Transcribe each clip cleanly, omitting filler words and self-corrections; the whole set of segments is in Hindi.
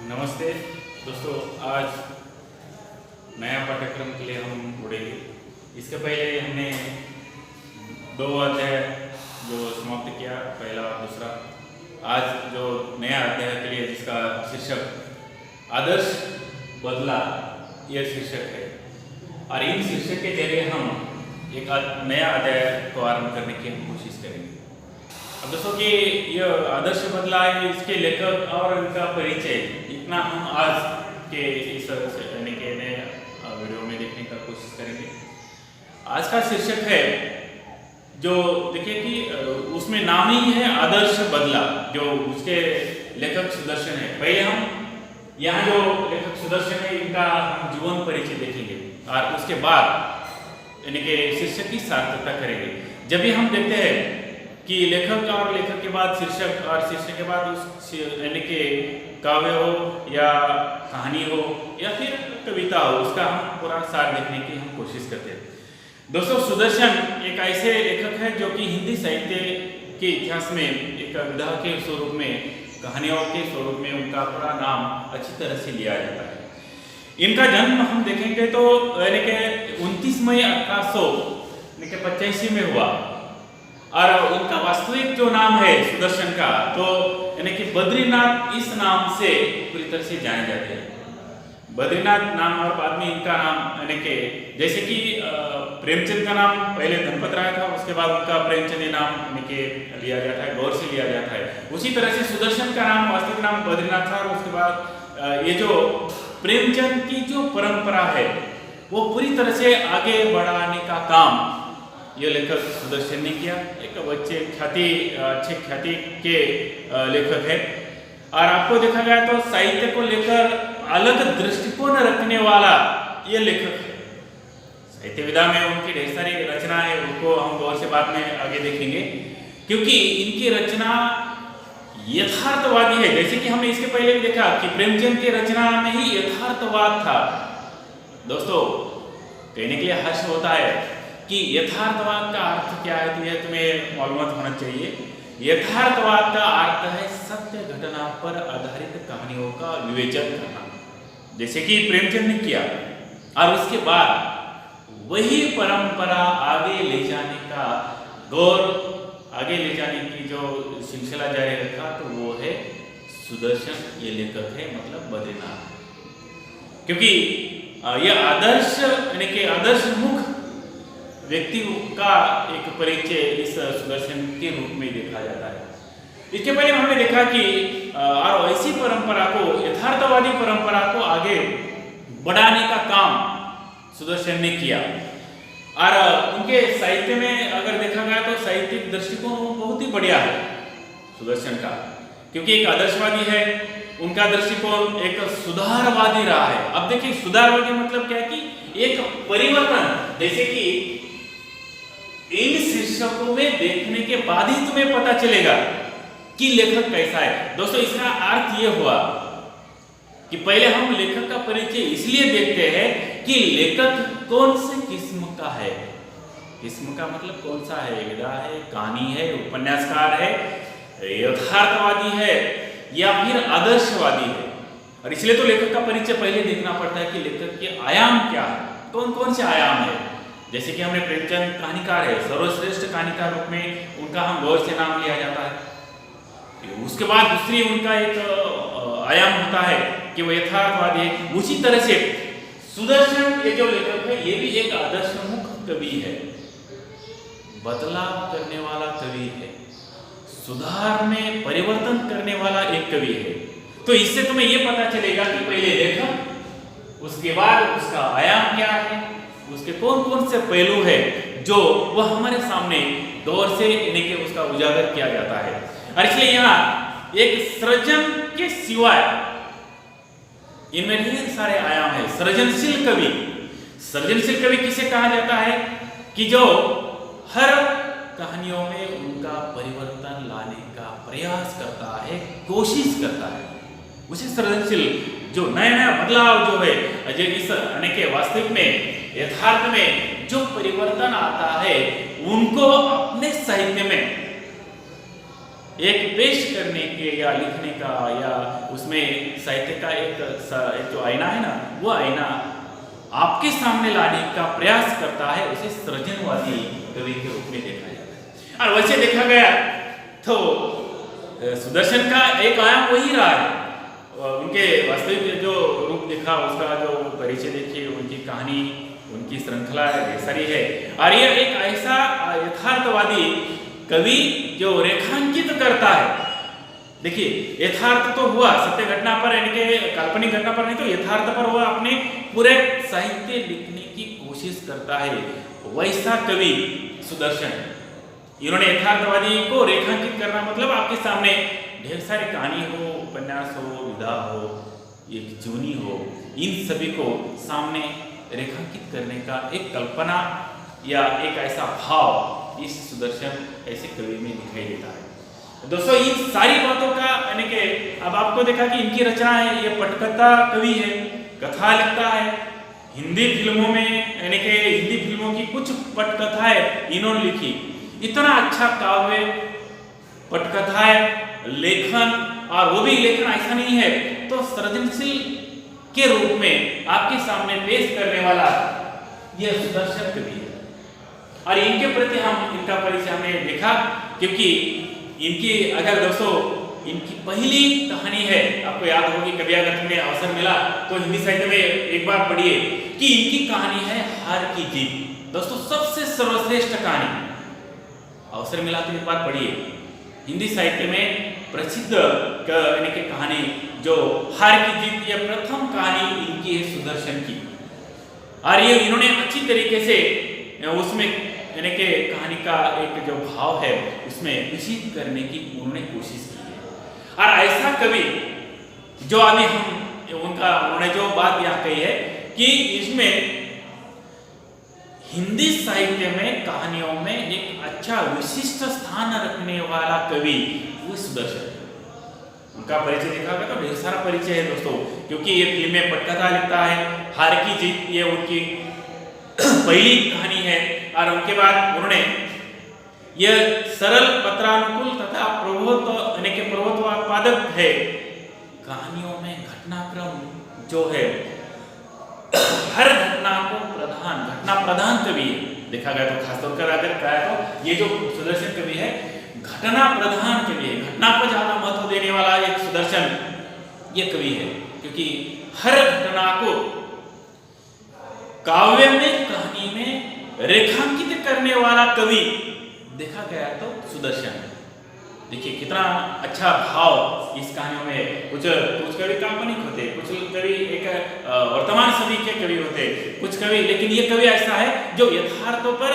नमस्ते दोस्तों, आज नया पाठ्यक्रम के लिए हम जुड़ेंगे। इसके पहले हमने 2 अध्याय जो समाप्त किया, पहला और दूसरा। आज जो नया अध्याय के लिए जिसका शीर्षक आदर्श बदला, यह शीर्षक है और इन शीर्षक के जरिए हम एक नया अध्याय को आरंभ करने की हम कोशिश करेंगे। अब दोस्तों कि यह आदर्श बदला है, इसके लेखक और इनका परिचय इतना हम आज के इस नए वीडियो में देखने का कोशिश करेंगे। आज का शीर्षक है जो देखिए कि उसमें नाम ही है आदर्श बदला, जो उसके लेखक सुदर्शन है। पहले हम यहाँ जो लेखक सुदर्शन है इनका हम जीवन परिचय देखेंगे और उसके बाद इनके शीर्षक की सार्थकता करेंगे। जब भी हम देखते हैं कि लेखक और लेखक के बाद शीर्षक और शीर्षक के बाद उस यानी कि काव्य हो या कहानी हो या फिर कविता हो, उसका हम पूरा सार देखने की हम कोशिश करते हैं। दोस्तों, सुदर्शन एक ऐसे लेखक है जो कि हिंदी साहित्य के इतिहास में एक विधा के स्वरूप में, कहानियों के स्वरूप में उनका पूरा नाम अच्छी तरह से लिया जाता है। इनका जन्म हम देखेंगे तो यानी कि 29 मई 1885 में हुआ और उनका वास्तविक जो नाम है सुदर्शन का, तो यानी कि बद्रीनाथ इस नाम से पूरी तरह से जाने जाते हैं। बद्रीनाथ नाम और बाद में इनका नाम यानी कि जैसे कि प्रेमचंद का नाम पहले धनपत राय था, उसके बाद उनका प्रेमचंद नाम यानी कि लिया जाता है, गौर से लिया जाता है। उसी तरह से सुदर्शन का नाम वास्तविक नाम बद्रीनाथ था और उसके बाद ये जो प्रेमचंद की जो परंपरा है वो पूरी तरह से आगे बढ़ाने का काम ये लेखक सुदर्शन ने किया। एक अच्छे ख्याति के लेखक है और आपको देखा जाए तो साहित्य को लेकर अलग दृष्टिकोण रखने वाला ये लेखक है। साहित्य विधा में उनकी ढेर सारी रचना है, उनको हम गौर से बाद में आगे देखेंगे, क्योंकि इनकी रचना यथार्थवादी है। जैसे कि हमने इसके पहले भी देखा कि प्रेमचंद की रचना में ही यथार्थवाद था। दोस्तों, कहने के लिए हर्ष होता है कि यथार्थवाद का अर्थ क्या है, तो यह तुम्हें मालूम होना चाहिए। यथार्थवाद का अर्थ है सत्य घटना पर आधारित कहानियों का विवेचन करना, जैसे कि प्रेमचंद ने किया, और उसके बाद वही परंपरा आगे ले जाने का गौर, आगे ले जाने की जो सिलसिला जारी रखा, तो वो है सुदर्शन, ये लेखक है, मतलब बद्रीनाथ। क्योंकि यह आदर्श यानी कि आदर्श मुख व्यक्ति का एक परिचय इस सुदर्शन के रूप में देखा जाता है। इसके पहले हमने देखा कि और ऐसी परंपरा को, यथार्थवादी परंपरा को आगे बढ़ाने का काम सुदर्शन ने किया। और उनके साहित्य में अगर देखा गया तो साहित्यिक दृष्टिकोण बहुत ही बढ़िया है सुदर्शन का, क्योंकि एक आदर्शवादी है, उनका दृष्टिकोण एक सुधारवादी रहा है। अब देखिए, सुधारवादी मतलब क्या कि एक परिवर्तन, जैसे कि इन शीर्षकों में देखने के बाद ही तुम्हें पता चलेगा कि लेखक कैसा है। दोस्तों, इसका अर्थ यह हुआ कि पहले हम लेखक का परिचय इसलिए देखते हैं कि लेखक कौन से किस्म का है। किस्म का मतलब कौन सा है, विधा है, कहानी है, उपन्यासकार है, यथार्थवादी है या फिर आदर्शवादी है। और इसलिए तो लेखक का परिचय पहले देखना पड़ता है कि लेखक के आयाम क्या है, कौन कौन से आयाम है। जैसे कि हमने प्रेमचंद कहानीकार है, सर्वश्रेष्ठ कहानीकार रूप में उनका हम गौर से नाम लिया जाता है। उसके बाद दूसरी उनका एक आयाम होता है कि वो यथार्थवादी है। उसी तरह से सुदर्शन ये जो लेखक है, ये भी एक आदर्शमुख कवि है, बदलाव करने वाला कवि है, सुधार में परिवर्तन करने वाला एक कवि है। तो इससे तुम्हें ये पता चलेगा कि पहले लेखक, उसके बाद उसका आयाम क्या है, उसके कौन कौन से पहलू है जो वह हमारे सामने दौर से इनके उसका उजागर किया जाता है। और इसलिए यहाँ एक सृजन के सिवाय इनमें ढेर सारे आयाम है। सृजनशील कवि, सृजनशील कवि किसे कहा जाता है कि जो हर कहानियों में उनका परिवर्तन लाने का प्रयास करता है, कोशिश करता है, उसे सृजनशील, जो नया नया बदलाव जो है, जो इस यानी कि वास्तविक में, यथार्थ में जो परिवर्तन आता है, उनको अपने साहित्य में एक पेश करने के या लिखने का या उसमें साहित्य का एक जो आईना है ना, वो आईना आपके सामने लाने का प्रयास करता है, उसे सृजनवादी कवि के रूप में देखा जाता है। और वैसे देखा गया तो सुदर्शन का एक आयाम वही रहा है। उनके वास्तविक जो रूप देखा, उसका जो परिचय देखिए, उनकी कहानी, उनकी श्रृंखला ढेर सारी है। और यह एक ऐसा यथार्थवादी कवि जो रेखांकित करता है। देखिए, यथार्थ तो हुआ सत्य घटना पर, यानी कि काल्पनिक घटना पर नहीं, तो यथार्थ पर वह अपने पूरे साहित्य लिखने की कोशिश करता है। वैसा कवि सुदर्शन। इन्होंने यथार्थवादी को रेखांकित करना मतलब आपके सामने ढेर सारी कहानी हो, उपन्यास हो, विधा हो, एक जीवनी हो, इन सभी को सामने रेखांकित करने का एक कल्पना या एक ऐसा भाव इस सुदर्शन ऐसे कवि में दिखाई देता है। दोस्तों, इन सारी बातों का यानी कि अब आपको देखा कि इनकी रचना है, ये पटकथा कवि है, कथा लिखता है। हिंदी फिल्मों में यानी कि हिंदी फिल्मों की कुछ पटकथाएं इन्होंने लिखी। इतना अच्छा काव्य, पटकथाएं, लेखन, और वो भी लेखन ऐसा नहीं है तो सृजनशील के रूप में आपके सामने पेश करने वाला यह सुदर्शन कवि है। और इनके प्रति हम इनका परिचय हमने देखा, क्योंकि इनकी अगर दोस्तों इनकी पहली कहानी है, आपको याद होगी, कभी अगर तुम्हें अवसर मिला तो हिंदी साहित्य में एक बार पढ़िए कि इनकी कहानी है हार की जीत। दोस्तों, सबसे सर्वश्रेष्ठ कहानी, अवसर मिला तो एक बार पढ़िए। हिंदी साहित्य में प्रसिद्ध यानी कि कहानी जो हार की जीत, यह प्रथम कहानी इनकी है सुदर्शन की। और ये इन्होंने अच्छी तरीके से उसमें यानी कि कहानी का एक जो भाव है उसमें विचित्र करने की उन्होंने कोशिश की है। और ऐसा कवि जो अभी हम उन्होंने जो बात यहाँ कही है कि इसमें हिंदी साहित्य में कहानियों में एक अच्छा विशिष्ट स्थान रखने वाला कवि वो सुदर्शन। उनका परिचय देखा गया तो ढेर सारा परिचय है दोस्तों, क्योंकि ये फिल्में पटकथा लिखता है। हार की जीत ये उनकी पहली कहानी है। और उनके बाद उन्होंने यह सरल, पत्रानुकूल तथा प्रभुत्वात्मक है। कहानियों में घटनाक्रम जो है हर घटना को घटना प्रधान कवि है। देखा गया तो खासतौर पर अगर कहा तो ये जो सुदर्शन कवि है घटना प्रधान कवि है, घटना को ज्यादा महत्व देने वाला एक सुदर्शन ये कवि है, क्योंकि हर घटना को काव्य में, कहानी में रेखांकित करने वाला कवि देखा गया तो सुदर्शन। देखिए कितना अच्छा भाव इस कहानियों में। कुछ कवि काल्पनिक होते, कुछ कवि एक वर्तमान समय के कवि होते, कुछ कवि, लेकिन ये कवि ऐसा है जो यथार्थों पर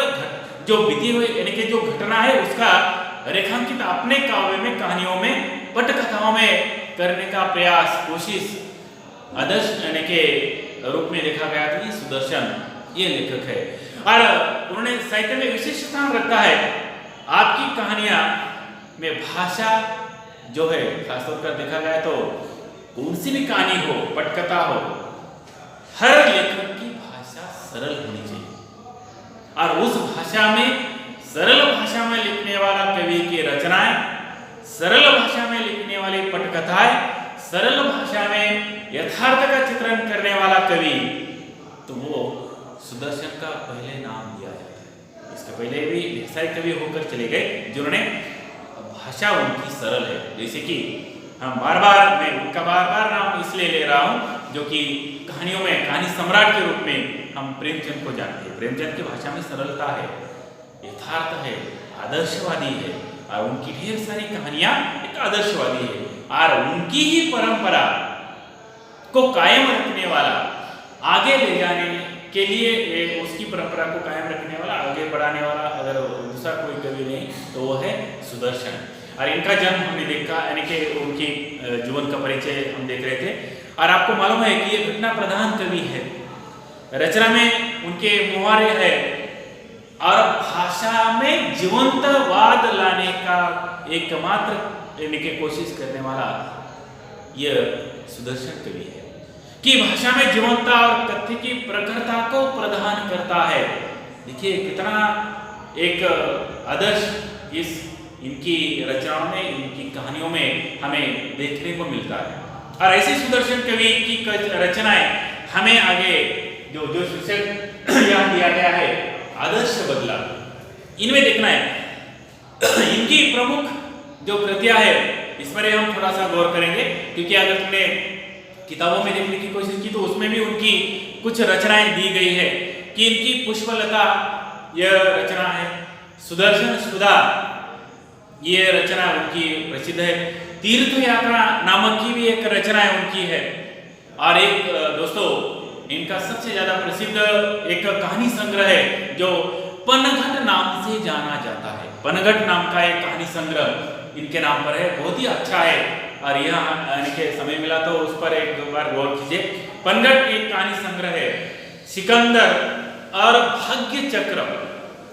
जो बीती हुई यानी कि जो घटना है उसका रेखांकित अपने काव्य में, कहानियों में, पटकथाओं में करने का प्रयास, कोशिश, आदर्श यानी के रूप में देखा गया था। ये सुदर्शन ये लेखक है और उन्होंने साहित्य में विशेष स्थान रखा है। आपकी कहानियां में भाषा जो है खासतौर पर देखा गया तो कौन सी भी कहानी हो, पटकथा हो, हर लेखक की भाषा सरल होनी चाहिए और उस भाषा में, सरल भाषा में लिखने वाला कवि की रचनाएं, सरल भाषा में लिखने वाली पटकथाएं, सरल भाषा में यथार्थ का चित्रण करने वाला कवि, तो वो सुदर्शन का पहले नाम दिया जाता है। इसके पहले भी ऐसे कवि होकर चले गए जिन्होंने भाषा उनकी सरल है। जैसे कि हम मैं उनका बार बार नाम इसलिए ले रहा हूँ जो कि कहानियों में कहानी सम्राट के रूप में हम प्रेमचंद को जानते हैं। प्रेमचंद की भाषा में सरलता है, यथार्थ है, आदर्शवादी है और उनकी ढेर सारी कहानियां एक आदर्शवादी है और उनकी ही परंपरा को कायम रखने वाला, आगे ले जाने के लिए उसकी परंपरा को कायम रखने वाला, आगे बढ़ाने वाला अगर दूसरा कोई कवि नहीं तो वो है सुदर्शन। और इनका जन्म हमने देखा, यानी कि उनकी जीवन का परिचय हम देख रहे थे और आपको मालूम है कि ये घटना प्रधान कवि है। रचना में उनके मुहावरे है और भाषा में जीवंतवाद लाने का एकमात्र यानी कि कोशिश करने वाला यह सुदर्शन कवि है कि भाषा में जीवंतता और तथ्य की प्रखरता को प्रदान करता है। देखिए कितना एक आदर्श इस इनकी रचनाओं में, इनकी कहानियों में हमें देखने को मिलता है। और ऐसे सुदर्शन कवि की रचनाएं हमें आगे जो जो शीर्षक यहाँ दिया गया है, आदर्श बदला, इनमें देखना है। इनकी प्रमुख जो कृतियां है इस पर हम थोड़ा सा गौर करेंगे, क्योंकि अगर तुमने किताबों में देखने की कोशिश की तो उसमें भी उनकी कुछ रचनाएं दी गई है कि इनकी पुष्पलता यह रचना है, सुदर्शन सुधा ये रचना उनकी प्रसिद्ध है, तीर्थ यात्रा नामक की भी एक रचना उनकी है। और एक दोस्तों इनका सबसे ज्यादा प्रसिद्ध एक कहानी संग्रह है जो पनघट नाम से जाना जाता है। पनघट नाम का एक कहानी संग्रह इनके नाम पर है, बहुत ही अच्छा है। और यहाँ इनके समय मिला तो उस पर एक बार गौर कीजिए। पनघट एक कहानी संग्रह है। सिकंदर और भाग्य चक्र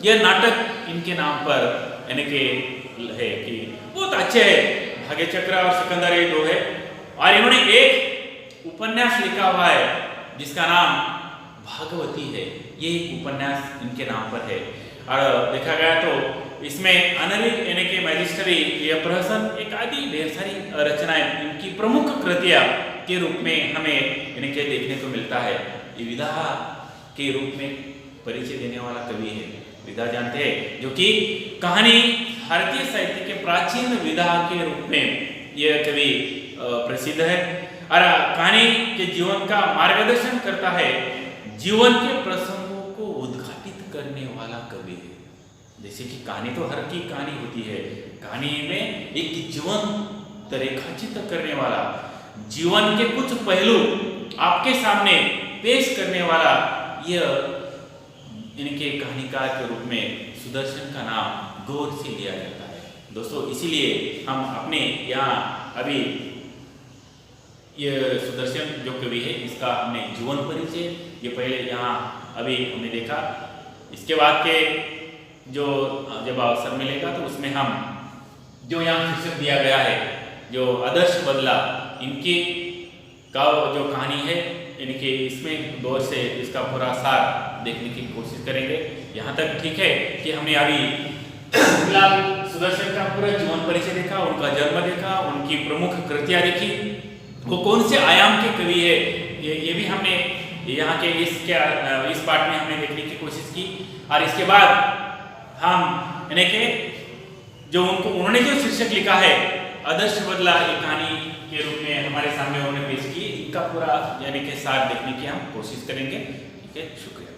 यह नाटक इनके नाम पर इनके है कि बहुत अच्छे है। भाग्य चक्र और सिकंदर ये दो है। और इन्होंने एक उपन्यास लिखा हुआ है जिसका नाम भागवती है। ये एक उपन्यास इनके नाम पर है। और देखा गया तो इसमें अनरिक यानी कि मैजिस्ट्री, ये प्रहसन, एक आदि ढेर सारी रचनाएं इनकी प्रमुख कृतियां के रूप में हमें इनके देखने को मिलता है। ये विधा के रूप में परिचय देने वाला कवि है। विधा जानते हैं, जो कि कहानी भारतीय साहित्य के प्राचीन विधा के रूप में यह कवि प्रसिद्ध है। और कहानी के जीवन का मार्गदर्शन करता है, जीवन के प्रसंगों को उद्घाटित करने वाला कवि है। जैसे कि कहानी तो हर की कहानी होती है, कहानी में एक जीवन रेखाचित करने वाला, जीवन के कुछ पहलू आपके सामने पेश करने वाला यह इनके कहानीकार के रूप में सुदर्शन का नाम गौर से लिया जाता है। दोस्तों इसीलिए हम अपने यहाँ अभी ये सुदर्शन जो कवि है इसका हमने जीवन परिचय ये पहले यहाँ अभी हमने देखा। इसके बाद के जो जब अवसर मिलेगा तो उसमें हम जो यहाँ शीर्षक दिया गया है, जो आदर्श बदला, इनकी का जो कहानी है इनके इसमें गौर से इसका पूरा सार देखने की कोशिश करेंगे। यहाँ तक ठीक है कि हमने अभी फिलहाल सुदर्शन का पूरा जीवन परिचय देखा, उनका जन्म देखा, उनकी प्रमुख कृतियां देखी, वो कौन से आयाम के कवि है ये भी हमने यहाँ के इस पार्ट में हमने देखने की कोशिश की। और इसके बाद हम यानी कि जो उन्होंने जो शीर्षक लिखा है आदर्श बदला, ये कहानी के रूप में हमारे सामने उन्होंने पेश की, इनका पूरा यानी कि सार देखने की हम कोशिश करेंगे। ठीक है, शुक्रिया।